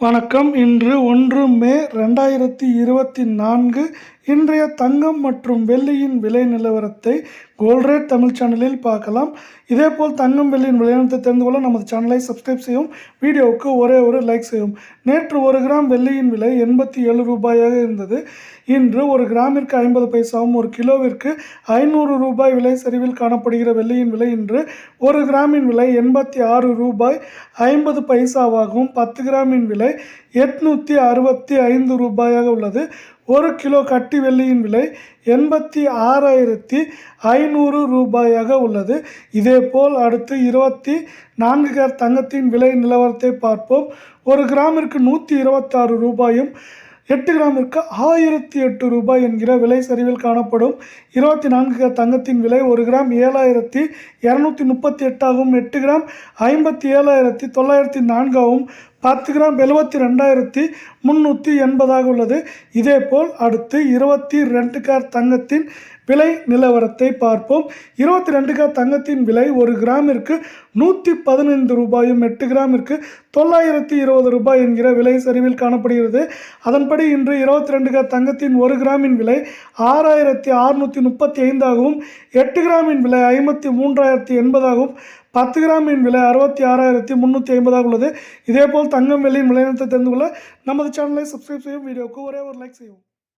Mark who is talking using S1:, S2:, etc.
S1: வணக்கம். இன்று 1 மே 2024 இன்றைய தங்கம் மற்றும் வெள்ளியின் விலை நிலவரத்தை கோல்ட் ரேட் தமிழ் சேனலில் பார்க்கலாம். இதேபோல் தங்கம் வெள்ளியின் விலைநிலத்தை தெரிந்து கொள்ள நமது சேனலை சப்ஸ்கிரைப் செய்யவும், வீடியோவுக்கு ஒரே ஒரு லைக் செய்யவும். நேற்று 1 கிராம் வெள்ளியின் விலை 87 ரூபாயாக இருந்தது. இன்று 1 கிராமிற்கு 50 பைசாவும் 1 கிலோவிற்கு 500 ரூபாய் விலை சரிவில் காணப்படுகிற வெள்ளியின் விலை இன்று 1 கிராமின் விலை 86 ரூபாய் 50 பைசாவாகவும் 10 கிராமின் விலை 865 ரூபாயாக உள்ளது. 1 கிலோ கட்டி வெள்ளியின் விலை 86,500 ரூபாயாக உள்ளது. இதேபோல் அடுத்து 24 கேரட் தங்கத்தின் விலை நிலவரத்தை பார்ப்போம். 1 கிராமிற்கு 126 ரூபாயும் 8 கிராமிற்கு 1008 ரூபாய் என்கிற விலை சரிவில் காணப்படும். 24 கேரட் தங்கத்தின் விலை 1 கிராம் 7,238 ஆகவும் 8 கிராம் 57,904 ஆகவும் 10 கிராம் 72,380 உள்ளது. இதேபோல் அடுத்து 22 கேரட் தங்கத்தின் விலை நிலவரத்தை பார்ப்போம். 22 கேரட் தங்கத்தின் விலை 1 கிராமிற்கு 115 ரூபாயும் 8 கிராமிற்கு 920 ரூபாய் என்கிற விலை சரிவில் காணப்படுகிறது. அதன்படி இன்று 22 கேரட் தங்கத்தின் 1 கிராமின் விலை 6,635 ஆகவும் 8 கிராமின் விலை 53,080 ஆகவும் 10 கிராமின் விலை 66,350 உள்ளது. இதேபோல் தங்கம் வெள்ளியின் விலைநிலத்தை தெரிந்து கொள்ள நமது சேனலை சப்ஸ்கிரைப் செய்யும், வீடியோவுக்கு ஒரே ஒரு லைக் செய்யும்.